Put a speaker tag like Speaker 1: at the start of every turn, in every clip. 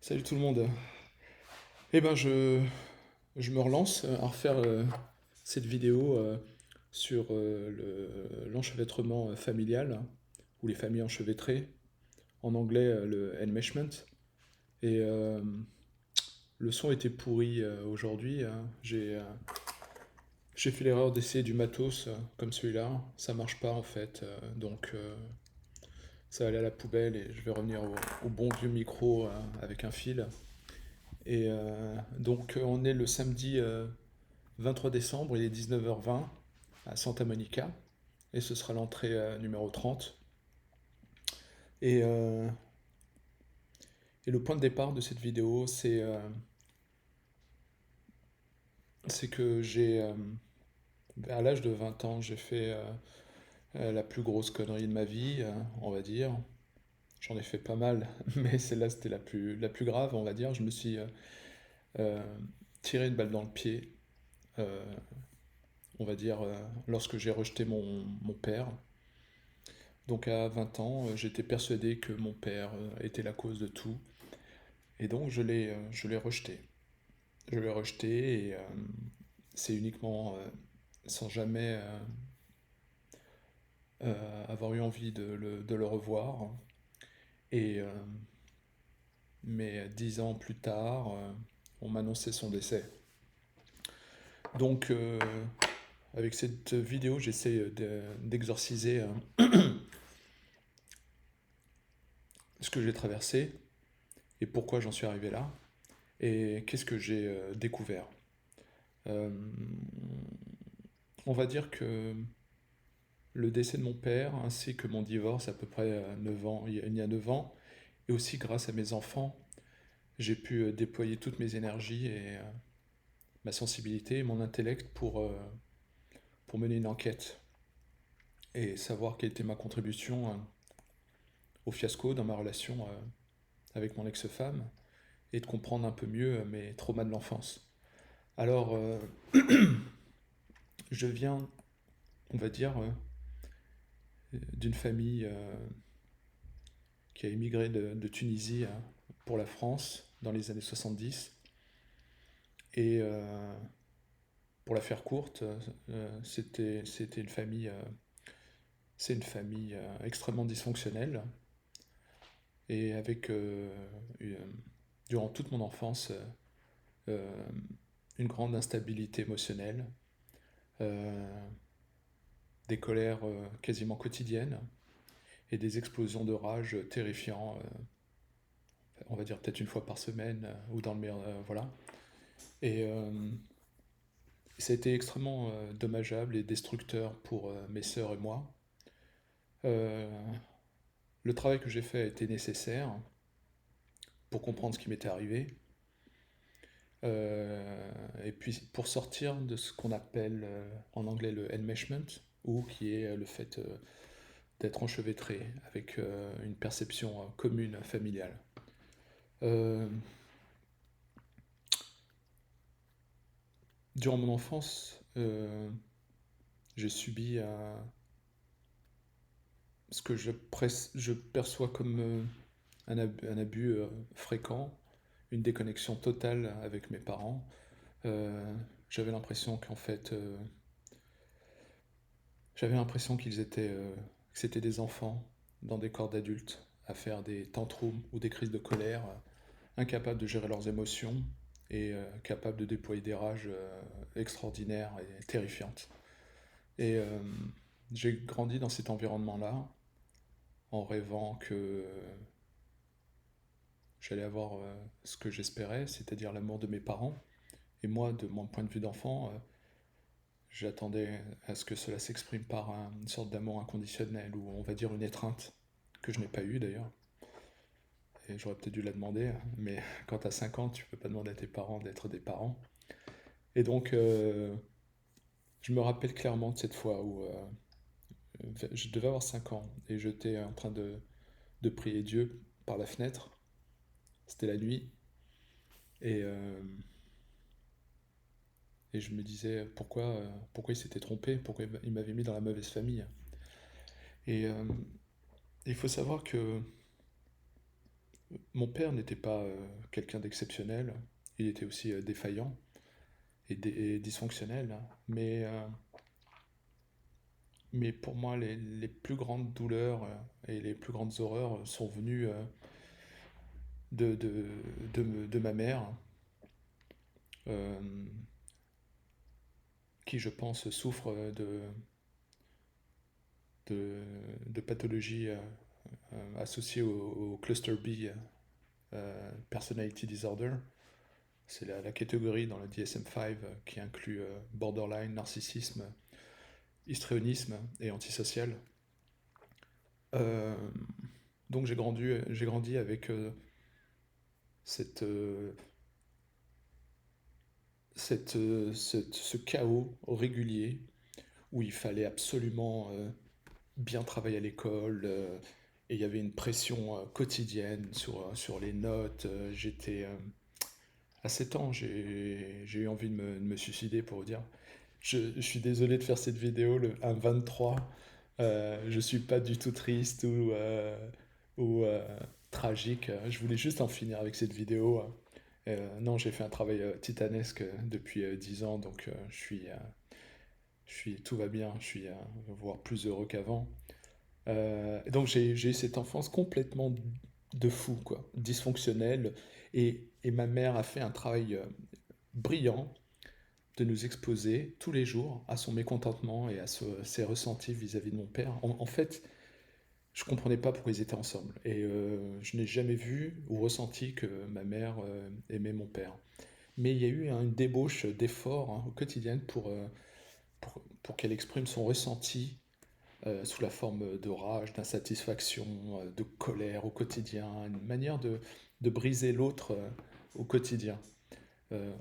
Speaker 1: Salut tout le monde. Eh ben je me relance à refaire cette vidéo sur l'enchevêtrement familial ou les familles enchevêtrées, en anglais le enmeshment. Et le son était pourri aujourd'hui, hein. J'ai fait l'erreur d'essayer du matos comme celui-là. Ça marche pas en fait, donc ça va aller à la poubelle et je vais revenir au bon vieux micro avec un fil. Et donc on est le samedi 23 décembre, il est 19h20 à Santa Monica et ce sera l'entrée numéro 30. Et, euh, et le point de départ de cette vidéo, c'est que à l'âge de 20 ans, j'ai fait la plus grosse connerie de ma vie, on va dire. J'en ai fait pas mal, mais celle-là c'était la plus grave, on va dire. Je me suis euh, tiré une balle dans le pied, euh, on va dire, lorsque j'ai rejeté mon père. Donc à 20 ans, j'étais persuadé que mon père était la cause de tout. Et donc je l'ai rejeté. Je l'ai rejeté et c'est uniquement sans jamais avoir eu envie de le revoir. Et mais 10 ans plus tard, on m'annonçait son décès. Donc avec cette vidéo, j'essaie d'exorciser ce que j'ai traversé et pourquoi j'en suis arrivé là et qu'est-ce que j'ai découvert. Euh, on va dire que le décès de mon père ainsi que mon divorce à peu près 9 ans, il y a 9 ans, et aussi grâce à mes enfants, j'ai pu déployer toutes mes énergies et ma sensibilité et mon intellect pour mener une enquête et savoir quelle était ma contribution au fiasco dans ma relation avec mon ex-femme et de comprendre un peu mieux mes traumas de l'enfance. Alors, je viens, on va dire, d'une famille qui a émigré de Tunisie pour la France dans les années 70. Et pour la faire courte, c'était une famille, c'est une famille extrêmement dysfonctionnelle et avec, une- durant toute mon enfance, euh, une grande instabilité émotionnelle, euh, des colères quasiment quotidiennes et des explosions de rage terrifiants, on va dire peut-être une fois par semaine ou dans le meilleur, voilà. Et ça a été extrêmement dommageable et destructeur pour mes sœurs et moi. Euh, le travail que j'ai fait a été nécessaire pour comprendre ce qui m'était arrivé. Et puis pour sortir de ce qu'on appelle en anglais le enmeshment, ou qui est le fait d'être enchevêtré avec une perception commune familiale. Euh, durant mon enfance, j'ai subi ce que je perçois comme un abus fréquent, une déconnexion totale avec mes parents. J'avais l'impression qu'en fait, j'avais l'impression que c'était des enfants dans des corps d'adultes, à faire des tantrums ou des crises de colère, incapables de gérer leurs émotions et capables de déployer des rages extraordinaires et terrifiantes. Et j'ai grandi dans cet environnement-là, en rêvant que j'allais avoir ce que j'espérais, c'est-à-dire l'amour de mes parents. Et moi, de mon point de vue d'enfant, j'attendais à ce que cela s'exprime par une sorte d'amour inconditionnel, ou on va dire une étreinte, que je n'ai pas eue d'ailleurs. Et j'aurais peut-être dû la demander, mais quand tu as 5 ans, tu peux pas demander à tes parents d'être des parents. Et donc, je me rappelle clairement de cette fois où je devais avoir 5 ans, et j'étais en train de prier Dieu par la fenêtre. C'était la nuit, et, euh, et je me disais pourquoi il s'était trompé, pourquoi il m'avait mis dans la mauvaise famille. Et il faut savoir que mon père n'était pas quelqu'un d'exceptionnel, il était aussi défaillant et dysfonctionnel, hein. Mais pour moi, les plus grandes douleurs et les plus grandes horreurs sont venues de, de, de ma mère, euh, qui, je pense, souffre de, de pathologies associées au cluster B, Personality Disorder. C'est la catégorie dans le DSM-5 qui inclut borderline, narcissisme, histrionisme et antisocial. Euh, donc j'ai grandi avec cette, ce chaos régulier où il fallait absolument bien travailler à l'école, et il y avait une pression quotidienne sur les notes. À 7 ans, j'ai eu envie de me suicider, pour vous dire. Je suis désolé de faire cette vidéo un 23. Je suis pas du tout triste ou tragique. Je voulais juste en finir avec cette vidéo. Non, j'ai fait un travail titanesque depuis 10 ans, donc tout va bien. Je suis voire plus heureux qu'avant. Donc j'ai eu cette enfance complètement de fou, quoi, dysfonctionnelle. Et ma mère a fait un travail brillant de nous exposer tous les jours à son mécontentement et à ses ressentis vis-à-vis de mon père. En fait, je comprenais pas pourquoi ils étaient ensemble. Et je n'ai jamais vu ou ressenti que ma mère aimait mon père. Mais il y a eu une débauche d'efforts, hein, au quotidien pour qu'elle exprime son ressenti sous la forme de rage, d'insatisfaction, de colère au quotidien, une manière de briser l'autre au quotidien. Euh,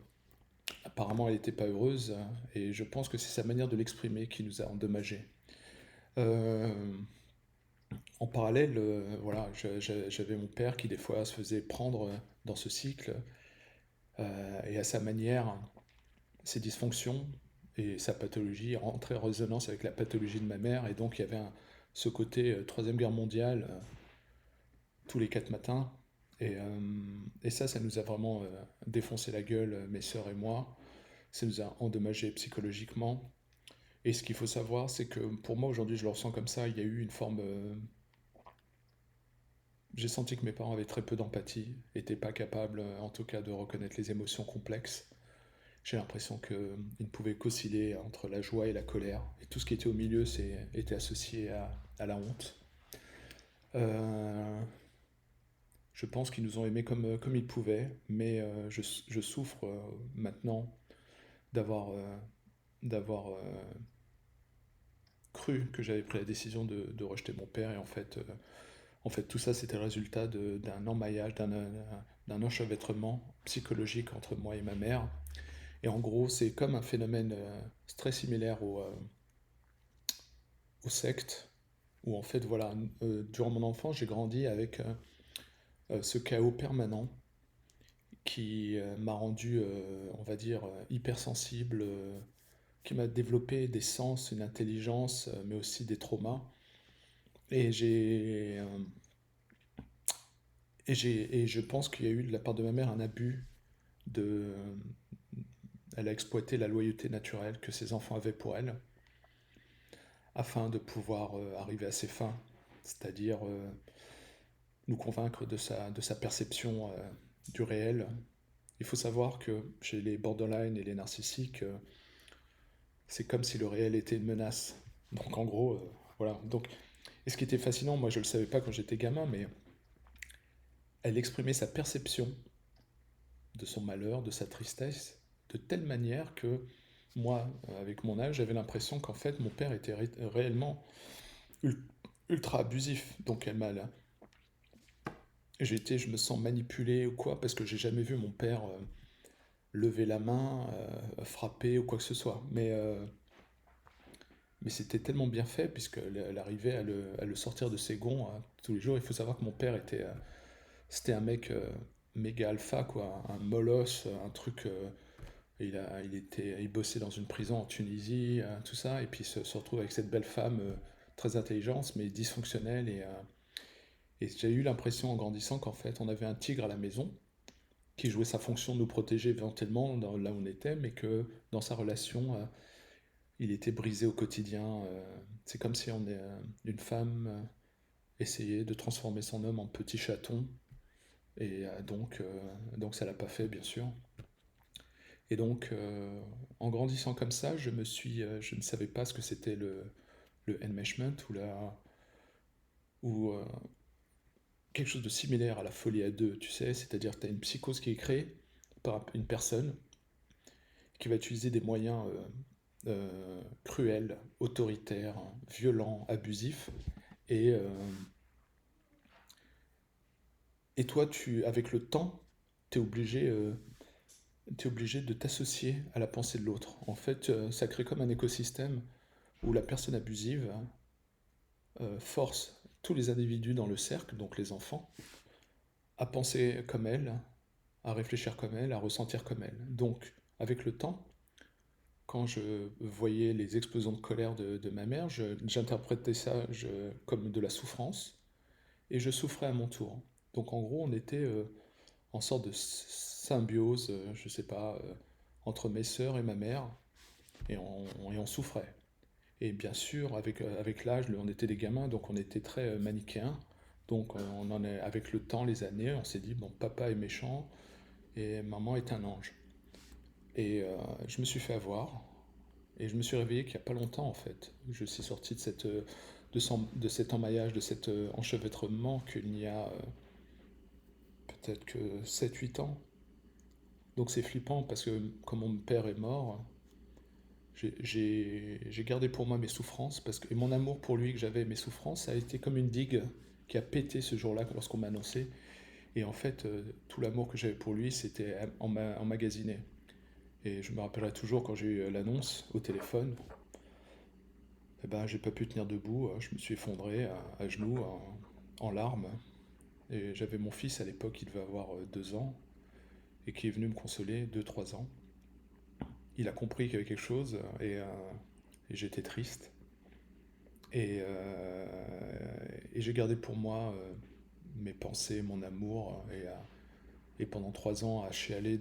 Speaker 1: Apparemment, elle n'était pas heureuse, et je pense que c'est sa manière de l'exprimer qui nous a endommagés. Euh, En parallèle, voilà, j'avais mon père qui des fois se faisait prendre dans ce cycle, et à sa manière, ses dysfonctions et sa pathologie rentraient en résonance avec la pathologie de ma mère, et donc il y avait ce côté Troisième Guerre mondiale tous les 4 matins. Et ça nous a vraiment défoncé la gueule, mes sœurs et moi. Ça nous a endommagés psychologiquement. Et ce qu'il faut savoir, c'est que pour moi, aujourd'hui, je le ressens comme ça. Il y a eu une forme. J'ai senti que mes parents avaient très peu d'empathie, n'étaient pas capables, en tout cas, de reconnaître les émotions complexes. J'ai l'impression qu'ils ne pouvaient qu'osciller entre la joie et la colère. Et tout ce qui était au milieu était associé à la honte. Euh, je pense qu'ils nous ont aimés comme ils pouvaient, mais je souffre maintenant d'avoir d'avoir cru que j'avais pris la décision de rejeter mon père. Et en fait tout ça, c'était le résultat d'un emmaillage, d'un enchevêtrement psychologique entre moi et ma mère. Et en gros, c'est comme un phénomène très similaire aux sectes, où en fait, voilà, durant mon enfance, j'ai grandi avec ce chaos permanent qui m'a rendu, on va dire, hypersensible, qui m'a développé des sens, une intelligence, mais aussi des traumas. Et et je pense qu'il y a eu de la part de ma mère un abus de, elle a exploité la loyauté naturelle que ses enfants avaient pour elle, afin de pouvoir arriver à ses fins, c'est-à-dire nous convaincre de sa perception du réel. Il faut savoir que chez les borderline et les narcissiques, c'est comme si le réel était une menace. Donc en gros, voilà. Donc, et ce qui était fascinant, moi je ne le savais pas quand j'étais gamin, mais elle exprimait sa perception de son malheur, de sa tristesse, de telle manière que moi, avec mon âge, j'avais l'impression qu'en fait mon père était réellement ultra abusif. Donc elle m'a là. Je me sens manipulé ou quoi, parce que j'ai jamais vu mon père lever la main, frapper ou quoi que ce soit. Mais c'était tellement bien fait, puisqu'elle arrivait à le sortir de ses gonds tous les jours. Il faut savoir que mon père c'était un mec méga alpha, quoi, un molosse, un truc. Il bossait dans une prison en Tunisie, tout ça, et puis se retrouve avec cette belle femme très intelligente, mais dysfonctionnelle Et j'ai eu l'impression en grandissant qu'en fait, on avait un tigre à la maison qui jouait sa fonction de nous protéger éventuellement là où on était, mais que dans sa relation, il était brisé au quotidien. C'est comme si une femme essayait de transformer son homme en petit chaton, et donc ça l'a pas fait, bien sûr. Et donc, en grandissant comme ça, je ne savais pas ce que c'était le enmeshment ou quelque chose de similaire à la folie à deux, tu sais, c'est-à-dire que tu as une psychose qui est créée par une personne qui va utiliser des moyens cruels, autoritaires, violents, abusifs, et, euh, et toi, avec le temps, tu es t'es obligé de t'associer à la pensée de l'autre. En fait, ça crée comme un écosystème où la personne abusive force tous les individus dans le cercle, donc les enfants, à penser comme elle, à réfléchir comme elle, à ressentir comme elle. Donc, avec le temps, quand je voyais les explosions de colère de ma mère, j'interprétais ça comme de la souffrance, et je souffrais à mon tour. Donc en gros, on était en sorte de symbiose, je sais pas, entre mes sœurs et ma mère, et on souffrait. Et bien sûr, avec l'âge, on était des gamins, donc on était très manichéens. Donc avec le temps, les années, on s'est dit, bon, papa est méchant et maman est un ange. Et je me suis fait avoir, et je me suis réveillé qu'il n'y a pas longtemps, en fait. Je suis sorti de cet emmaillage, de cet enchevêtrement qu'il y a peut-être que 7 8 ans. Donc c'est flippant parce que quand mon père est mort, j'ai gardé pour moi mes souffrances et mon amour pour lui que j'avais, mes souffrances, ça a été comme une digue qui a pété ce jour-là lorsqu'on m'a annoncé. Et en fait, tout l'amour que j'avais pour lui, c'était emmagasiné. Et je me rappellerai toujours quand j'ai eu l'annonce au téléphone, eh ben, j'ai pas pu tenir debout, je me suis effondré à genoux, en larmes. Et j'avais mon fils à l'époque, il devait avoir 2 ans, et qui est venu me consoler, 2 3 ans. Il a compris qu'il y avait quelque chose, et j'étais triste. Et j'ai gardé pour moi mes pensées, mon amour, et pendant 3 ans à chialer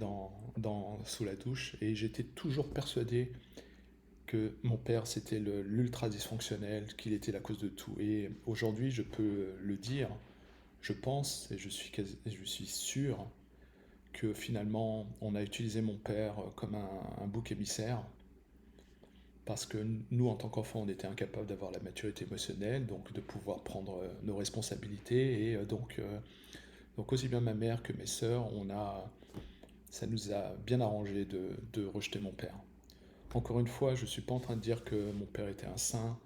Speaker 1: sous la douche. Et j'étais toujours persuadé que mon père c'était l'ultra dysfonctionnel, qu'il était la cause de tout. Et aujourd'hui, je peux le dire, je pense et je suis sûr que finalement on a utilisé mon père comme un bouc émissaire, parce que nous, en tant qu'enfants, on était incapables d'avoir la maturité émotionnelle, donc de pouvoir prendre nos responsabilités. Et donc aussi bien ma mère que mes sœurs, ça nous a bien arrangé de rejeter mon père. Encore une fois, je ne suis pas en train de dire que mon père était un saint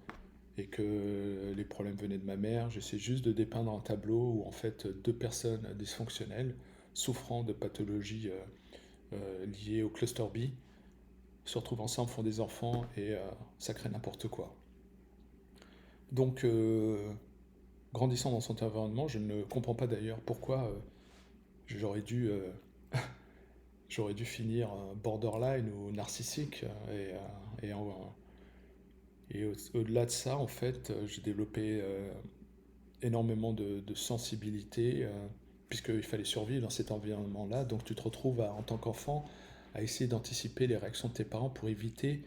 Speaker 1: et que les problèmes venaient de ma mère. J'essaie juste de dépeindre un tableau où en fait 2 personnes dysfonctionnelles, souffrant de pathologies liées au cluster B, se retrouvent ensemble, font des enfants, et ça crée n'importe quoi. Donc, grandissant dans cet environnement, je ne comprends pas d'ailleurs pourquoi j'aurais dû, euh, j'aurais dû finir borderline ou narcissique. Au-delà de ça, en fait, j'ai développé énormément de sensibilité, puisqu'il fallait survivre dans cet environnement-là. Donc, tu te retrouves en tant qu'enfant à essayer d'anticiper les réactions de tes parents pour éviter.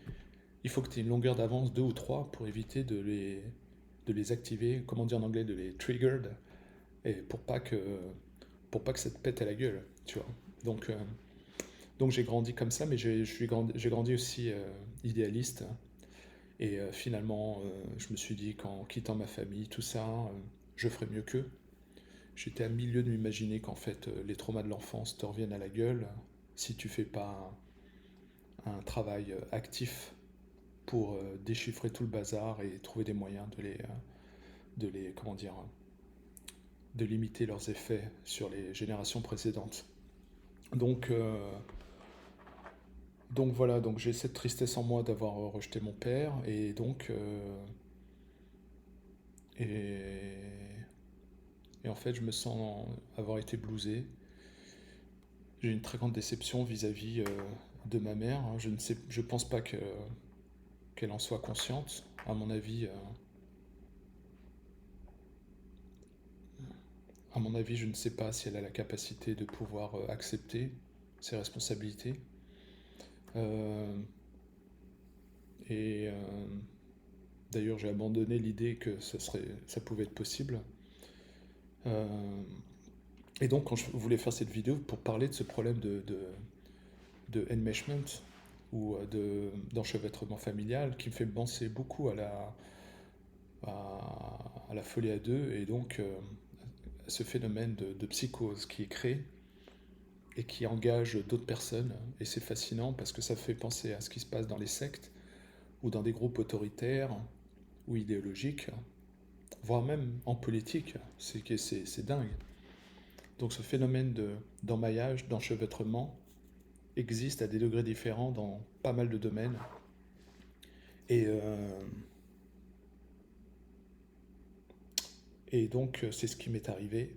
Speaker 1: Il faut que tu aies une longueur d'avance, 2 ou 3, pour éviter de les activer, comment dire en anglais, de les triggered, et pour pas que ça te pète à la gueule, tu vois. Donc j'ai grandi comme ça, mais j'ai grandi aussi idéaliste. Et finalement, je me suis dit qu'en quittant ma famille, tout ça, je ferais mieux qu'eux. J'étais à milieu de m'imaginer qu'en fait, les traumas de l'enfance te reviennent à la gueule si tu fais pas un travail actif pour déchiffrer tout le bazar et trouver des moyens comment dire, de limiter leurs effets sur les générations précédentes. Donc, donc voilà, donc j'ai cette tristesse en moi d'avoir rejeté mon père, et, et en fait je me sens avoir été blousé. J'ai une très grande déception vis-à-vis de ma mère. Je pense pas qu'elle en soit consciente. À mon avis, À mon avis, je ne sais pas si elle a la capacité de pouvoir accepter ses responsabilités. Euh, et d'ailleurs, j'ai abandonné l'idée que ça pouvait être possible. Euh, et donc, quand je voulais faire cette vidéo pour parler de ce problème de enmeshment ou d'enchevêtrement familial qui me fait penser beaucoup à la folie à deux et donc à ce phénomène de psychose qui est créé et qui engage d'autres personnes. Et c'est fascinant parce que ça fait penser à ce qui se passe dans les sectes ou dans des groupes autoritaires ou idéologiques, voire même en politique. C'est dingue. Donc ce phénomène d'emmaillage, d'enchevêtrement existe à des degrés différents dans pas mal de domaines. Et, euh, et donc c'est ce qui m'est arrivé.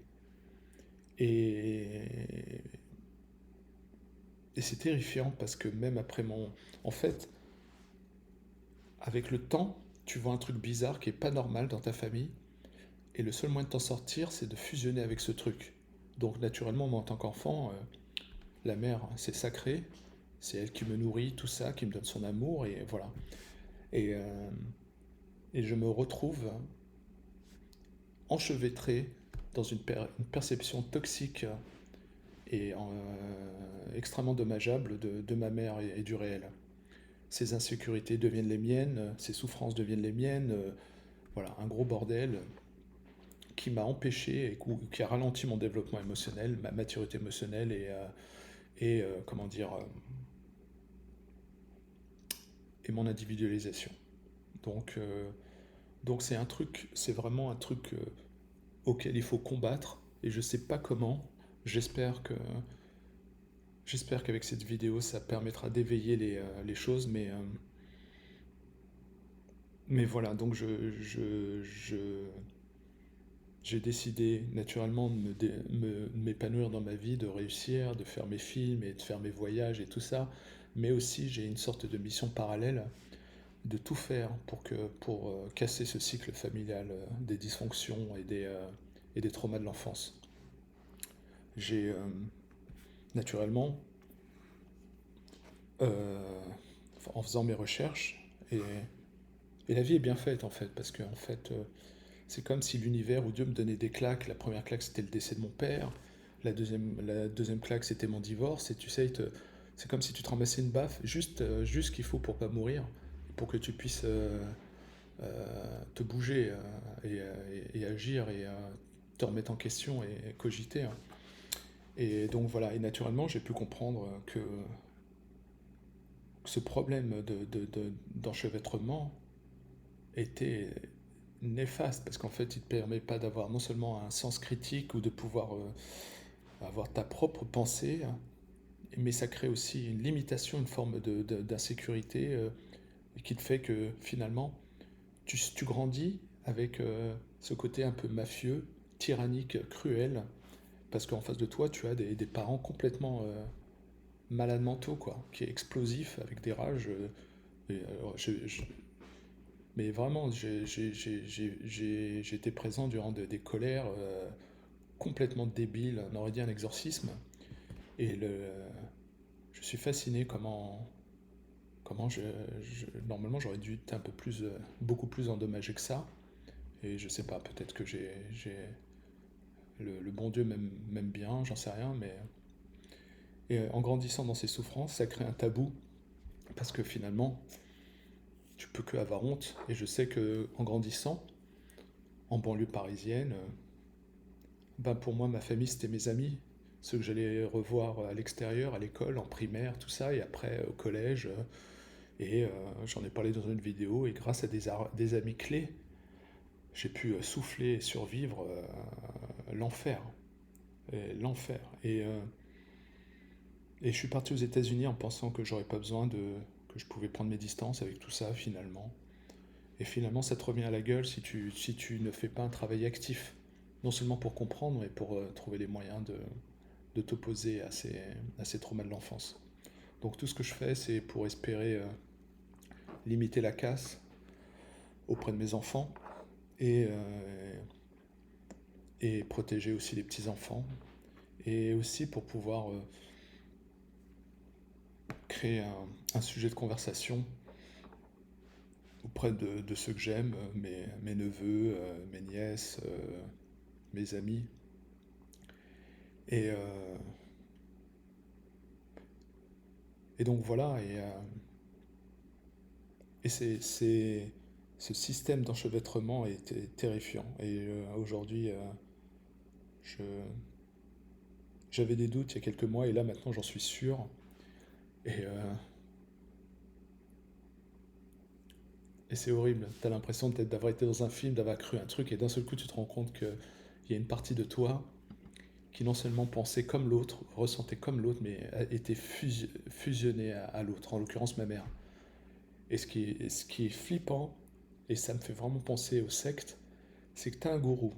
Speaker 1: Et, et c'est terrifiant parce que même après mon... En fait, avec le temps, tu vois un truc bizarre qui est pas normal dans ta famille. Et le seul moyen de t'en sortir, c'est de fusionner avec ce truc. Donc naturellement, moi en tant qu'enfant, la mère, c'est sacré. C'est elle qui me nourrit, tout ça, qui me donne son amour, et voilà. Et, euh, et je me retrouve enchevêtré dans une perception toxique et extrêmement dommageable de ma mère et du réel. Ses insécurités deviennent les miennes, ses souffrances deviennent les miennes. Voilà, un gros bordel qui m'a empêché et qui a ralenti mon développement émotionnel, ma maturité émotionnelle comment dire, et mon individualisation. Donc, euh, donc c'est un truc, c'est vraiment un truc auquel il faut combattre et je sais pas comment. J'espère que j'espère qu'avec cette vidéo ça permettra d'éveiller les choses, mais voilà. Donc j'ai décidé naturellement de m'épanouir dans ma vie, de réussir, de faire mes films et de faire mes voyages et tout ça. Mais aussi, j'ai une sorte de mission parallèle de tout faire pour casser ce cycle familial des dysfonctions et des traumas de l'enfance. J'ai naturellement, euh, en faisant mes recherches, et la vie est bien faite en fait, parce que en fait, c'est comme si l'univers ou Dieu me donnait des claques. La première claque, c'était le décès de mon père. La deuxième claque, c'était mon divorce. Et tu sais, c'est comme si tu te ramassais une baffe, juste ce qu'il faut pour pas mourir, pour que tu puisses te bouger et agir et te remettre en question et cogiter, hein. Et donc voilà, et naturellement, j'ai pu comprendre que ce problème d'enchevêtrement était néfaste parce qu'en fait, il ne te permet pas d'avoir non seulement un sens critique ou de pouvoir avoir ta propre pensée, hein, mais ça crée aussi une limitation, une forme d'insécurité qui te fait que finalement, tu grandis avec ce côté un peu mafieux, tyrannique, cruel, parce qu'en face de toi, tu as des parents complètement malades mentaux, quoi, qui est explosif, avec des rages. Mais vraiment, j'ai été présent durant des colères complètement débiles, on aurait dit un exorcisme. Et je suis fasciné comment normalement j'aurais dû être un peu plus, beaucoup plus endommagé que ça. Et je sais pas, peut-être que le bon Dieu m'aime bien, j'en sais rien, mais et en grandissant dans ces souffrances, ça crée un tabou parce que finalement, tu peux que avoir honte. Et je sais que en grandissant en banlieue parisienne, ben pour moi, ma famille c'était mes amis, ceux que j'allais revoir à l'extérieur, à l'école, en primaire, tout ça, et après au collège. Et j'en ai parlé dans une vidéo. Et grâce à des amis clés, j'ai pu souffler et survivre l'enfer, l'enfer. Et je suis parti aux États-Unis en pensant que j'aurais pas besoin que je pouvais prendre mes distances avec tout ça finalement. Et finalement, ça te revient à la gueule si tu ne fais pas un travail actif, non seulement pour comprendre, mais pour trouver les moyens de t'opposer à ces traumas de l'enfance. Donc tout ce que je fais, c'est pour espérer limiter la casse auprès de mes enfants et, et protéger aussi les petits-enfants, et aussi pour pouvoir créer un sujet de conversation auprès de ceux que j'aime, mes neveux, mes nièces, mes amis. Et, euh, et donc voilà, et ce système d'enchevêtrement est terrifiant. Et aujourd'hui, je, j'avais des doutes il y a quelques mois, et là maintenant j'en suis sûr. Et, euh, et c'est horrible. T'as l'impression d'avoir été dans un film, d'avoir cru un truc, et d'un seul coup tu te rends compte qu'il y a une partie de toi qui non seulement pensait comme l'autre, ressentait comme l'autre, mais était fusionnée à l'autre, en l'occurrence ma mère. Et ce qui est flippant, et ça me fait vraiment penser aux sectes, c'est que tu as un gourou,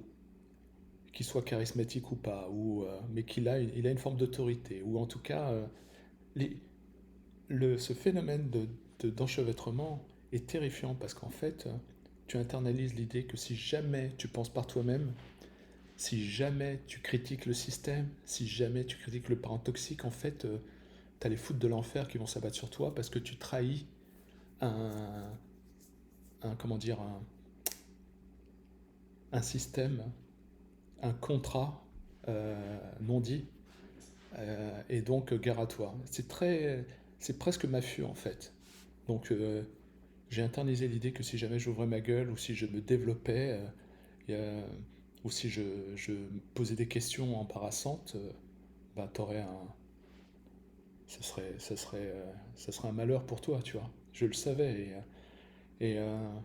Speaker 1: qu'il soit charismatique ou pas, mais il a une forme d'autorité, ou en tout cas, les- ce phénomène d'enchevêtrement est terrifiant parce qu'en fait, tu internalises l'idée que si jamais tu penses par toi-même, si jamais tu critiques le système, si jamais tu critiques le parent toxique, en fait, tu as les foudres de l'enfer qui vont s'abattre sur toi parce que tu trahis un, comment dire, un système, un contrat non dit, et donc guerre à toi. C'est presque mafieux en fait. Donc j'ai internalisé l'idée que si jamais j'ouvrais ma gueule ou si je me développais, ou si je posais des questions embarrassantes, bah t'aurais un, ce serait, ça serait, ça serait un malheur pour toi, tu vois. Je le savais. Et, euh,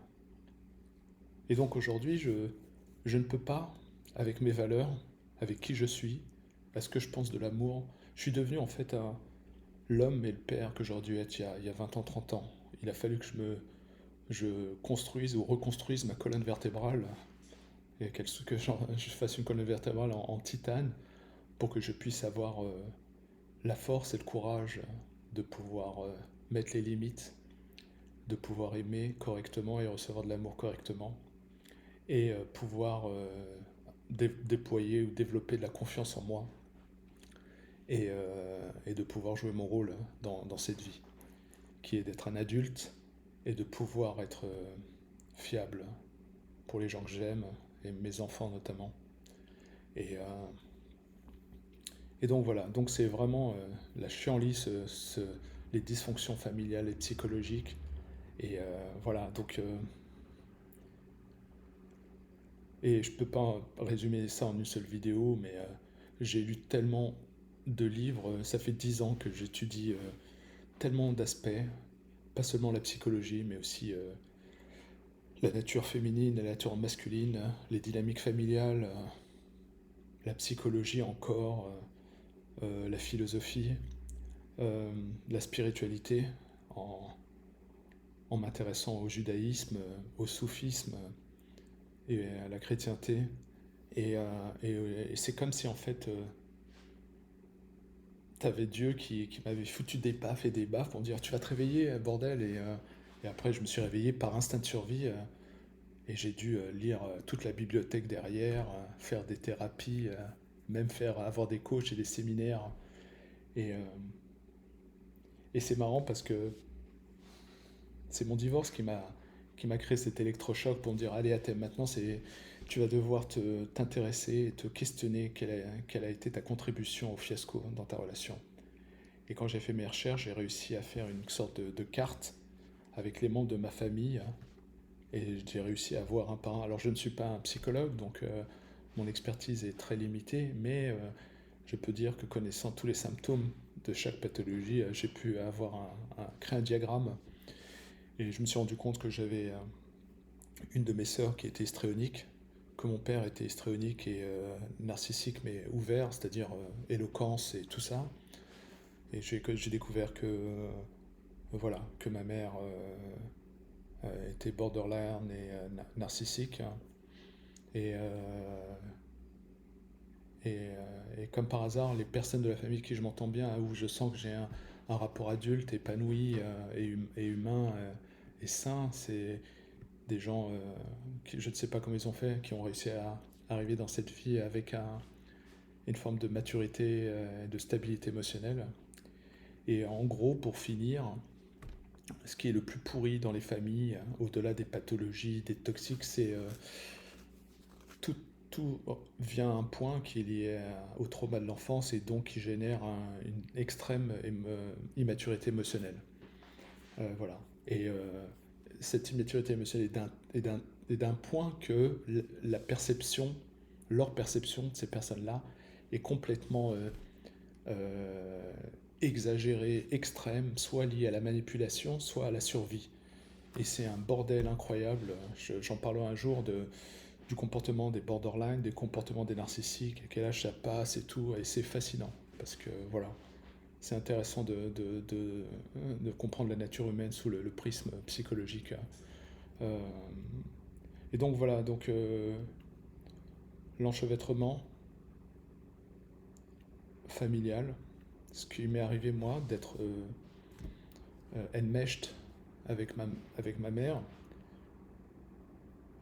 Speaker 1: et donc aujourd'hui, je ne peux pas, avec mes valeurs, avec qui je suis, à ce que je pense de l'amour, je suis devenu en fait l'homme et le père que j'aurais dû être il y a 20 ans, 30 ans. Il a fallu que je construise ou reconstruise ma colonne vertébrale, et que je fasse une colonne vertébrale en titane pour que je puisse avoir la force et le courage de pouvoir mettre les limites, de pouvoir aimer correctement et recevoir de l'amour correctement, et pouvoir déployer ou développer de la confiance en moi, et de pouvoir jouer mon rôle dans cette vie, qui est d'être un adulte et de pouvoir être fiable pour les gens que j'aime, et mes enfants notamment. Et, euh, et donc voilà, donc c'est vraiment la chienlit, les dysfonctions familiales et psychologiques. Et voilà, donc et je peux pas résumer ça en une seule vidéo, mais j'ai lu tellement de livres. Ça fait 10 ans que j'étudie tellement d'aspects, pas seulement la psychologie, mais aussi la nature féminine, la nature masculine, les dynamiques familiales, la psychologie encore, la philosophie, euh, la spiritualité, en, en m'intéressant au judaïsme, au soufisme et à la chrétienté. Et c'est comme si en fait t'avais Dieu qui m'avait foutu des baffes et des baffes pour me dire tu vas te réveiller, bordel. Et après, je me suis réveillé par instinct de survie, et j'ai dû lire toute la bibliothèque derrière, faire des thérapies, même avoir des coachs et des séminaires. Et, euh, et c'est marrant parce que c'est mon divorce qui m'a créé cet électrochoc pour me dire allez, Athème, maintenant tu vas devoir t'intéresser et te questionner quelle a été ta contribution au fiasco dans ta relation. Et quand j'ai fait mes recherches, j'ai réussi à faire une sorte de carte avec les membres de ma famille, hein, et j'ai réussi à voir un par un. Alors je ne suis pas un psychologue, donc mon expertise est très limitée, mais je peux dire que connaissant tous les symptômes de chaque pathologie, j'ai pu créer un diagramme. Et je me suis rendu compte que j'avais une de mes sœurs qui était hystréonique, que mon père était hystréonique et narcissique, mais ouvert, c'est-à-dire éloquence et tout ça. Et j'ai découvert que, voilà, que ma mère était borderline et narcissique. Et, euh, et comme par hasard, les personnes de la famille qui je m'entends bien, où je sens que j'ai un rapport adulte épanoui et humain et sain, c'est des gens qui, je ne sais pas comment ils ont fait, qui ont réussi arriver dans cette vie avec une forme de maturité et de stabilité émotionnelle. Et en gros, pour finir, ce qui est le plus pourri dans les familles, au-delà des pathologies, des toxiques, c'est tout, tout vient à un point qui est lié au trauma de l'enfance et donc qui génère une extrême immaturité émotionnelle. Voilà. Et cette immaturité émotionnelle est d'un point que la perception, leur perception de ces personnes-là est complètement euh, exagérée, extrême, soit liée à la manipulation, soit à la survie. Et c'est un bordel incroyable. J'en parlerai un jour du comportement des borderline, des comportements des narcissiques, à quel âge ça passe et tout. Et c'est fascinant. Parce que voilà, c'est intéressant de comprendre la nature humaine sous le prisme psychologique. Euh, et donc voilà, donc l'enchevêtrement familial, ce qui m'est arrivé moi d'être enmeshed avec ma mère,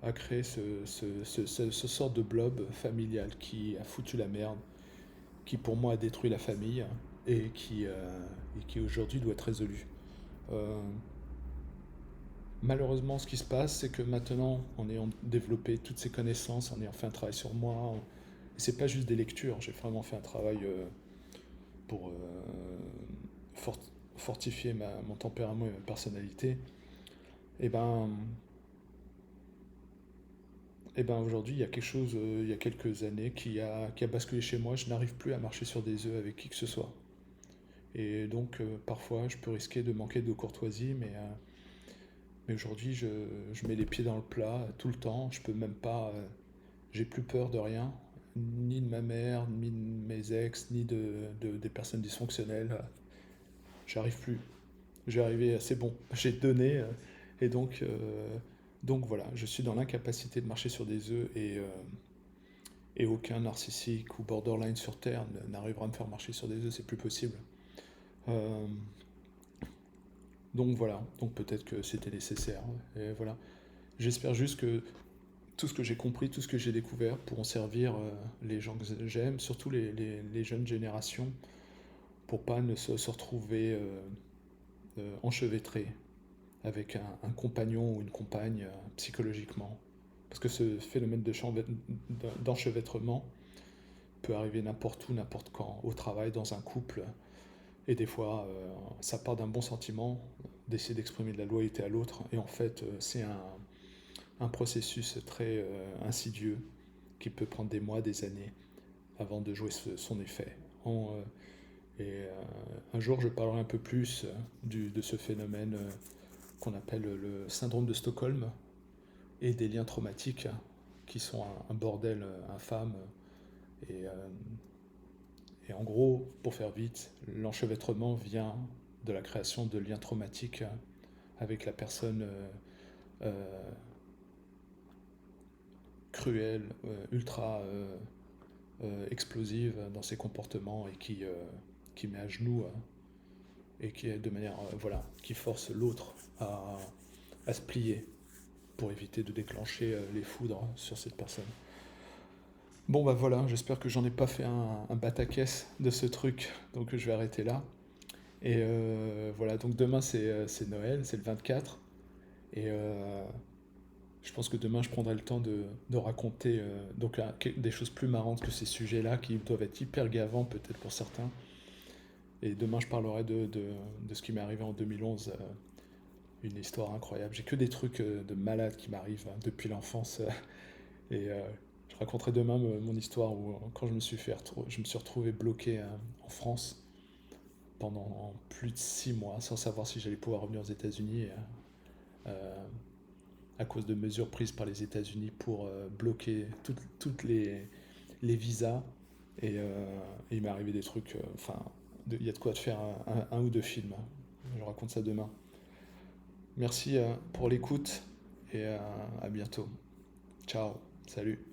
Speaker 1: a créé ce sort de blob familial qui a foutu la merde, qui pour moi a détruit la famille et qui aujourd'hui doit être résolu. Euh, Malheureusement, ce qui se passe, c'est que maintenant, en ayant développé toutes ces connaissances, en ayant fait un travail sur moi, et c'est pas juste des lectures, j'ai vraiment fait un travail pour fort- fortifier mon tempérament et ma personnalité, et ben, et ben aujourd'hui, il y a quelque chose, il y a quelques années, qui a basculé chez moi. Je n'arrive plus à marcher sur des œufs avec qui que ce soit. Et donc, parfois, je peux risquer de manquer de courtoisie, mais aujourd'hui, je mets les pieds dans le plat tout le temps. Je peux même pas. J'ai plus peur de rien, ni de ma mère, ni de mes ex, ni des personnes dysfonctionnelles. J'arrive plus. J'ai arrivé, c'est bon. J'ai donné. Et donc voilà, je suis dans l'incapacité de marcher sur des œufs et aucun narcissique ou borderline sur Terre n'arrivera à me faire marcher sur des œufs, c'est plus possible. Euh, donc voilà, donc peut-être que c'était nécessaire. Et voilà. J'espère juste que tout ce que j'ai compris, tout ce que j'ai découvert pourront servir les gens que j'aime, surtout les jeunes générations, pour pas ne se retrouver enchevêtrés avec un compagnon ou une compagne psychologiquement. Parce que ce phénomène d'enchevêtrement peut arriver n'importe où, n'importe quand, au travail, dans un couple. Et des fois, ça part d'un bon sentiment d'essayer d'exprimer de la loyauté à l'autre. Et en fait, c'est un processus très insidieux qui peut prendre des mois, des années avant de jouer son effet. Un jour, je parlerai un peu plus de ce phénomène qu'on appelle le syndrome de Stockholm et des liens traumatiques qui sont un bordel infâme. Et, euh, et en gros, pour faire vite, l'enchevêtrement vient de la création de liens traumatiques avec la personne euh, cruelle, ultra explosive dans ses comportements et qui met à genoux et qui est de manière voilà, qui force l'autre à se plier pour éviter de déclencher les foudres sur cette personne. Bon bah voilà, j'espère que j'en ai pas fait un batacaisse de ce truc, donc je vais arrêter là. Et voilà, donc demain c'est Noël, c'est le 24. Et je pense que demain je prendrai le temps de raconter des choses plus marrantes que ces sujets-là qui doivent être hyper gavants peut-être pour certains. Et demain je parlerai de ce qui m'est arrivé en 2011, une histoire incroyable. J'ai que des trucs de malade qui m'arrivent depuis l'enfance. Et je raconterai demain mon histoire où quand je me suis retrouvé bloqué en France pendant plus de 6 mois sans savoir si j'allais pouvoir revenir aux États-Unis euh, à cause de mesures prises par les États-Unis pour bloquer toutes les visas. Et il m'est arrivé des trucs. Enfin, il y a de quoi te faire un ou deux films. Je raconte ça demain. Merci pour l'écoute et à bientôt. Ciao, salut.